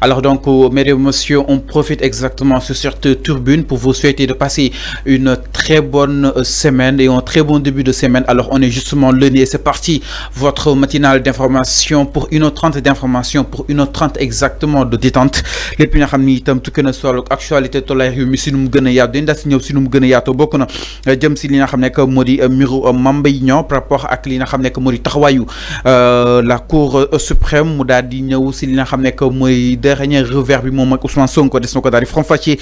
Alors donc, mesdames et messieurs, on profite exactement sur cette turbine pour vous souhaiter de passer une très bonne semaine et un très bon début de semaine. Alors on est justement lundi et c'est parti, votre matinale d'information pour 1h30 d'information, pour 1h30 exactement de détente. Les plus ramenés itam tout que ne soit l'actualité de la rue, mais si nous gagnons ya d'inda si nous gagnons ya to beaucoup na jëm si li nga xamné que modi mbiru Mame Mbaye Niang par rapport ak li nga xamné que modi taxawayu la cour suprême mu daal di ñëw si li nga xamné que moy dernier revers bi mom ak Ousmane Sonko des na ko daal di faram-fàccee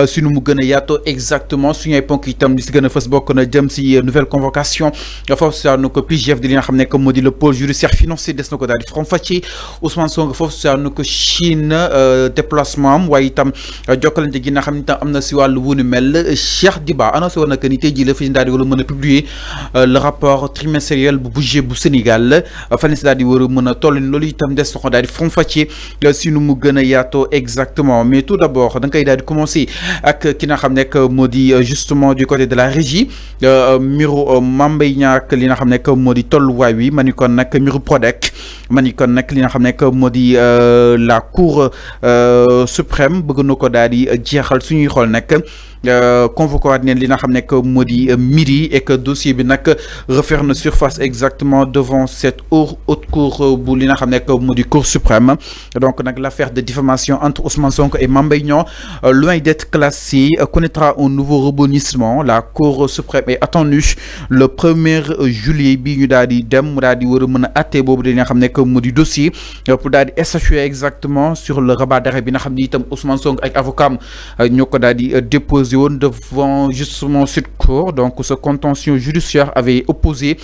si nu mu gën a yaatoo exactement suñu ay ponk itam li si gën a fës bokk na jëm si nouvelle convocation foofu saa nu ko PJF di li nga xam ne que moo di le pôle judiciaire financier des na ko daal di faram-fàccee Ousmane Sonko foofu saa nu ko Chine déplacement am waaye itam jokkalante gi nga xam ne itam am na si wàllu wu ni mel Cheikh Diba annoncé woon na que ni tey jii la fi daal di war a mën a publier le rapport trimestriel bu budget bu Sénégal fan si daal di war a mën a toll loolu itam des na ko daal di faram-fàccee si nu mu gën a yaatoo exactement mais tout d'abord da nga koy daal di commencer ak ki nga xam ne que moo di justement du côté de la régie mbiru Mame Mbaye Niang ak li nga xam ne que moo di tolluwaay wi ma ni kon nag mbiru Prodac ma ni kon nag li nga xam ne que moo di la cour suprême bëgg na ko daal di jeexal suñuy xool nag convoqué waat neen li nga xam ne que moo di midi et que dossier bi nag refaire na surface exactement devant cette haute cour bu li nga xam ne que moo di cour suprême donc nag l'affaire de diffamation entre Ousmane Sonko et Mame Mbaye Niang loin d'être classée connaîtra un nouveau rebondissement. La cour suprême est attendue le 1er juillet bi ñu daal di dem mu daal di war a mën a atte boobu li nga xam ne que moo di dossier pour daal di statuer exactement sur le rabat d'arrêt bi nga xam ni itam Ousmane Sonko ak avocat am ñoo ko daal di déposé devant justement cette cour. Donc ce contentieux judiciaire avait opposé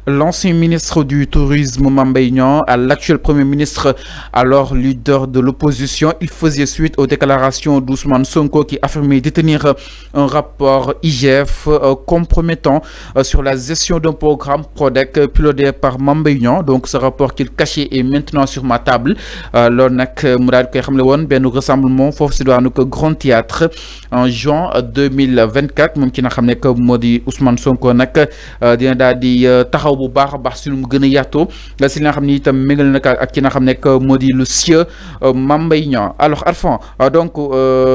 l'ancien ministre du tourisme Mame Mbaye Niang à l'actuel premier ministre, alors leader de l'opposition. Il faisait suite aux déclarations d'Ousmane Sonko qui affirmait détenir un rapport IGF compromettant sur la gestion d'un programme Prodac piloté par Mame Mbaye Niang. Donc ce rapport qu'il cachait est maintenant sur ma table. Loolu nag mu daal di koy xamle woon benn rassemblement foofu si doonu ko Grand Théâtre en juin 2024 moom ki nga xam ne que moo di Ousmane Sonko nag dina daal di taxaw bu baax a baax si nu mu gën a yaatoo si li nga xam ne itam méngal na ak ki nga xam ne que moo di le sieur Mame Mbaye Niang. Alors Arfan donc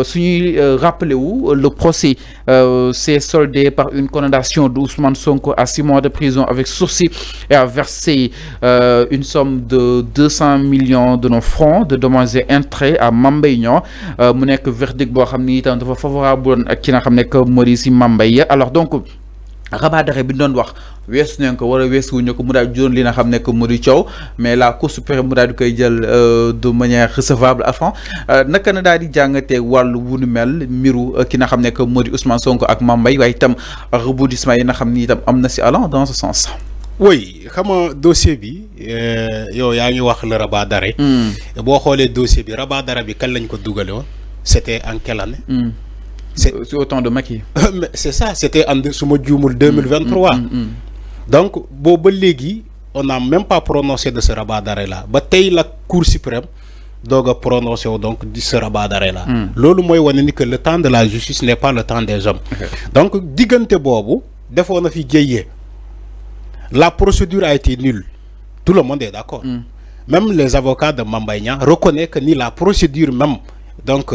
suñuy rappelé wu le procès s'est soldé par une condamnation de Ousmane Sonko à 6 mois de prison avec sursis et a versé une somme de 200 millions de nos francs de dommages et intérêts à Mame Mbaye Niang mu nekk verdict boo xam ni itam dafa favorable ak ki nga xam ne que moo di si Mame Mbaye. Alors donc rabat d'arrêt bi ñu doon wax weesu nañ ko wala weesuwuñu ko mu daal juróon li nga xam ne que moo di coow mais la cour suprême mu daal di koy jël de manière recevable avant naka na daal di jàngatee wàllu wu nu mel mbiru ki nga xam ne que moo di Ousmane Sonko ak Mame Mbaye waaye itam rebondissement yi nga xam ni itam am na si allant dans ce sens. oui xam nga dossier bi yow yaa ngi wax le rabat d'arrêt. boo xoolee dossier bi rabat d'arrêt bi kan lañ ko dugale woon c'était en quelle année. C'est autant de Macky. C'est ça, c'était en 2023. Donc, on n'a même pas prononcé de ce rabat d'arrêt-là. Mais la Cour suprême doit prononcer donc de ce rabat d'arrêt-là. Lolo moy wone ni que le temps de la justice n'est pas le temps des hommes. Donc, digante bobu, defo na fi djeyé. La procédure a été nulle. Tout le monde est d'accord. Même les avocats de Mame Mbaye Niang reconnaissent que ni la procédure même. Donc,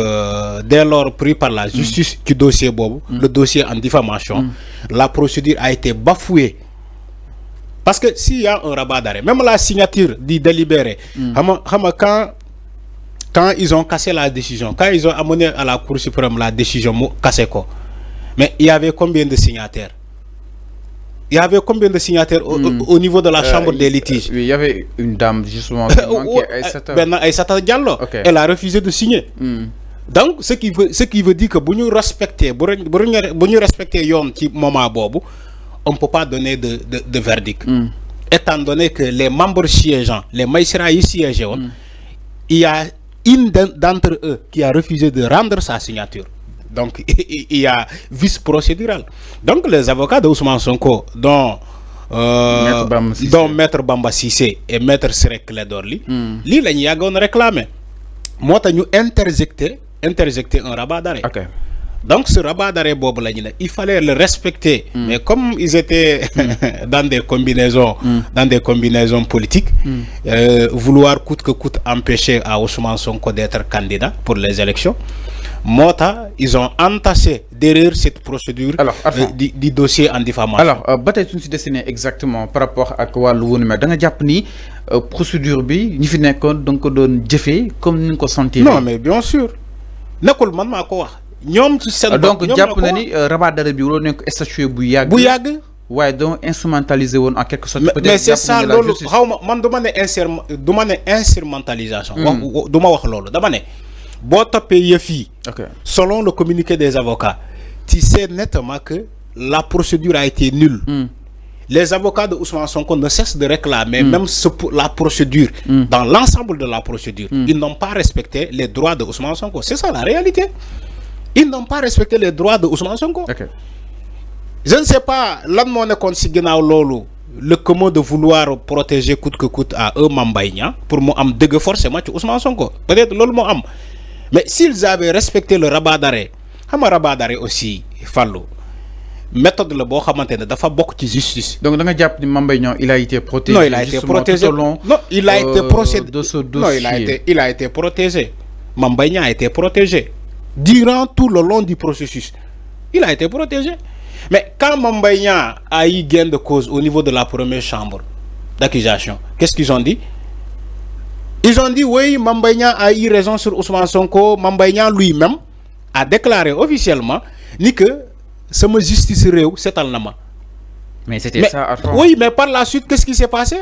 dès lors pris par la justice du dossier Bob, le dossier en diffamation, la procédure a été bafouée. Parce que s'il y a un rabat d'arrêt, même la signature dit délibéré, quand ils ont cassé la décision, quand ils ont amené à la Cour suprême la décision, cassé quoi. Mais il y avait combien de signataires? Il y avait combien de signataires au niveau de la chambre des litiges? Il y avait une dame justement Aïssata Diallo. Okay. Elle a refusé de signer. Donc ce qui veut dire que si nous respectons yon qui moment bobu, on ne peut pas donner de verdict. Étant donné que les membres siégeants, les magistrats ici siégeants, il y a une d'entre eux qui a refusé de rendre sa signature. Donc, il y a vice procédural. Donc, les avocats de Ousmane Sonko, dont Maître Bamba Cissé et Maître Ciré Clédor Ly, ils ont réclamé. Moi, nous interjecté un rabat d'arrêt. Okay. Donc ce rabat d'arrêt bob il fallait le respecter. Mais comme ils étaient dans des combinaisons politiques, vouloir coûte que coûte empêcher à Ousmane Sonko d'être candidat pour les élections, Mota, ils ont entassé derrière cette procédure du dossier en diffamation. Alors, bataille si dessiné exactement par rapport à quoi l'on mais dans la procédure bi ni fi nekkoon donc doon jëfé comme ni ko sentir. Non mais bien sûr. Nekul man mako wax. Ñom ci sen donc japp na ni rabat d'arrêt bi wolo nek statué bu yag. Bu yag. Ouais, donc instrumentalisé en quelque sorte. Mais c'est ça lolu xawma man duma ne instrumentalisation. Duma wax lolu dama ne bo topé yef yi. Selon le communiqué des avocats, tu sais nettement que la procédure a été nulle. Les avocats de Ousmane Sonko ne cessent de réclamer même la procédure, dans l'ensemble de la procédure. Ils n'ont pas respecté les droits de Ousmane Sonko. C'est ça la réalité. Ils n'ont pas respecté les droits de Ousmane Sonko. Je ne sais pas, le comment de vouloir protéger coûte que coûte à eux Mambaïna pour moi am deug forcément ci Ousmane Sonko. Peut-être lolu mo am. Mais s'ils avaient respecté le rabat d'arrêt, rabat d'arrêt aussi fallu. Méthode le bo xamantene dafa bok ci justice. Donc da nga japp ni Mambay Niang il a été protégé. Non, il a été protégé. Non, il a été procédé de ce dossier. Non, il a été protégé. Mambay Niang a été protégé durant tout le long du processus. Il a été protégé. Mais quand Mambay Niang a eu gain de cause au niveau de la première chambre d'accusation, qu'est-ce qu'ils ont dit? Ils ont dit oui, Mambay Niang a eu raison sur Ousmane Sonko. Mambay Niang lui-même a déclaré officiellement ni que sama justice réew setal na ma. Mais c'était ça avant. Oui, mais par la suite, qu'est-ce qui s'est passé?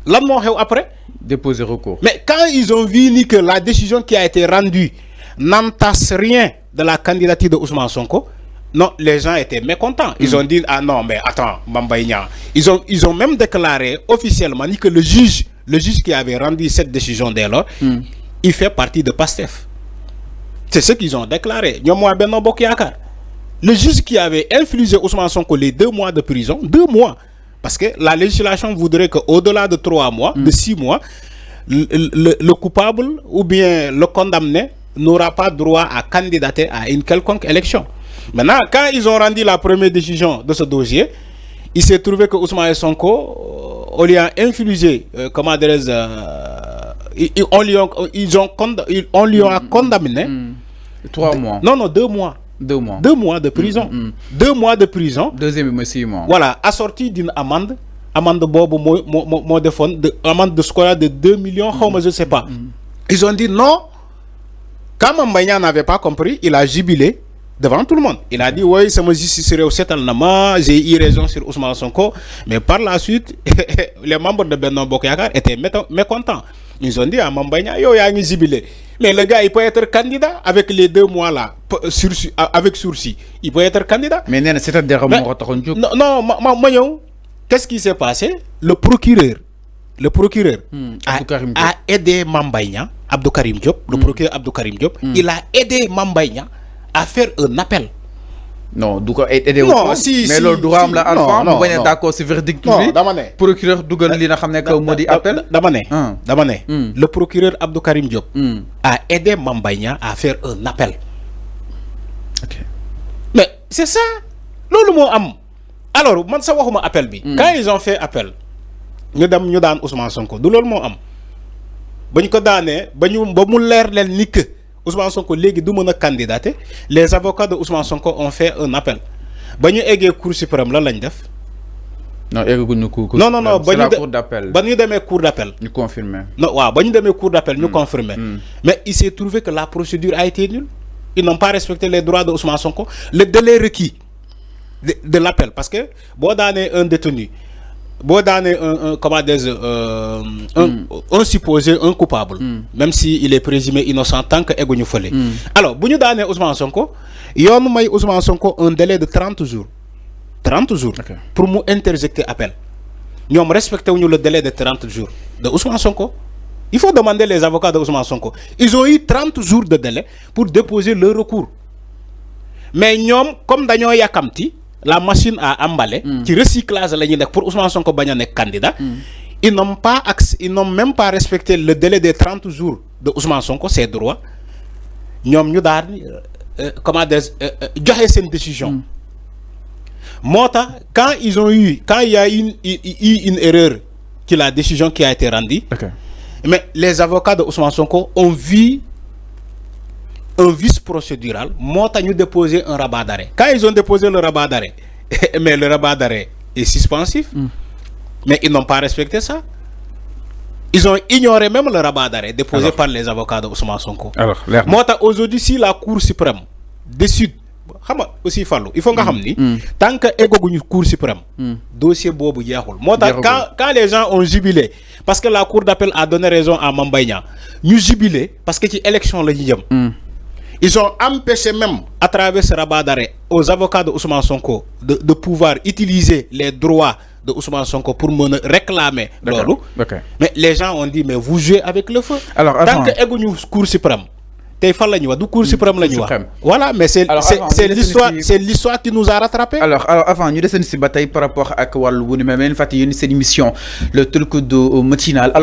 Lan mo xew après? Déposer recours. Mais quand ils ont vu ni que la décision qui a été rendue n'entasse rien de la candidature de Ousmane Sonko, non, les gens étaient mécontents. Ils ont dit ah non, mais attends, Mambay Niang. Ils ont même déclaré officiellement ni que le juge qui avait rendu cette décision dès lors, il fait partie de PASTEF. C'est ce qu'ils ont déclaré. Ñom Benno Bokk Yaakaar. Le juge qui avait infligé Ousmane Sonko les 2 mois de prison, 2 mois, parce que la législation voudrait qu'au-delà de 3 mois, de 6 mois, le coupable ou bien le condamné n'aura pas droit à candidater à une quelconque élection. Maintenant, quand ils ont rendu la première décision de ce dossier, il s'est trouvé que Ousmane Sonko, on lui a infligé, comment dirais-je, on lui a condamné 3 mois. Non, 2 mois. 2 mois. 2 mois de prison. 2 mois de prison. Deuxième 6 mois. Voilà, assorti d'une amende. Amende amende de score de 2 millions, je ne sais pas. Ils ont dit non. Quand Mambay Niang n'avait pas compris, il a jubilé devant tout le monde. Il a dit oui, c'est mon justice au j'ai eu raison sur Ousmane Sonko. Mais par la suite, les membres de Benno Bokk Yaakaar étaient mécontents. Ils ont dit à Mambay Niang, yo, il y a un jubilé. Mais le gars, il peut être candidat avec les 2 mois là, avec sursis. Il peut être candidat. Mais c'est-à-dire non, qu'est-ce qui s'est passé? Le procureur a aidé Mambay Niang, Abdou Karim Diop, le procureur Abdou Karim Diop, il a aidé Mambay Niang à faire un appel. Non, donc aider non, si, mais le droit am la alpha non, on est d'accord c'est verdict non, dama ne procureur dougal li nga xamné que modi appel dama ne le procureur Abdou Karim Diop a aidé Mambay Niang à faire un appel. OK. Mais c'est ça lolu mo am. Alors man sa waxuma appel bi quand ils ont fait appel ñu daan Ousmane Sonko du lolu mo am bañ ko daané ba mu leer len ni que Ousmane Sonko légui du mëna candidater, les avocats de Ousmane Sonko ont fait un appel. Bañu éggé cour suprême la lañ def. Non, égguñu cour. Non, bañu cour d'appel. Bañu démé cour d'appel. Ñu confirmer. Non, waaw, bañu démé cour d'appel, ñu confirmer. Mais il s'est trouvé que la procédure a été nulle. Ils n'ont pas respecté les droits de Ousmane Sonko, le délai requis de l'appel parce que bo dané un détenu bon dans un supposé un coupable même si il est présumé innocent tant que eguñu feulé alors buñu dané Ousmane Sonko yoonu may Ousmane Sonko un délai de 30 jours pour mu interjecter appel ñom respecté wuñu le délai de 30 jours de Ousmane Sonko. Il faut demander les avocats de Ousmane Sonko, ils ont eu 30 jours de délai pour déposer leur recours mais ñom comme dañoo yakamti la machine à emballer qui recyclage pour Ousmane Sonko bañ a nekk candidat ils n'ont même pas respecté le délai des 30 jours de Ousmane Sonko ses droits ñom ñu daal comment dire joxe seen décision. Mota quand il y a eu une erreur qui la décision qui a été rendue. Mais les avocats de Ousmane Sonko ont vu un vice procédural. Mota ñu déposé un rabat d'arrêt. Quand ils ont déposé le rabat d'arrêt, mais le rabat d'arrêt est suspensif. Mais ils n'ont pas respecté ça. Ils ont ignoré même le rabat d'arrêt déposé par les avocats de Ousmane Sonko. Alors, aujourd'hui, si la Cour suprême décide, aussi il faut que tant que la Cour suprême, dossier bobu yekhul. Quand les gens ont jubilé, parce que la Cour d'appel a donné raison à Mambaïna, nous jubilé parce que c'est l'élection le ils ont empêché même à travers ce rabat d'arrêt aux avocats de Ousmane Sonko de pouvoir utiliser les droits de Ousmane Sonko pour me réclamer. Mais les gens ont dit mais vous jouez avec le feu. Alors, tant que égouñu Cour suprême, tay fa lañu wax du Cour suprême lañu wax. Voilà, mais c'est l'histoire qui nous a rattrapé. Alors avant ñu deseen ci ba tay par rapport ak walu bu ni même fati yoni cette émission le truc de matinal.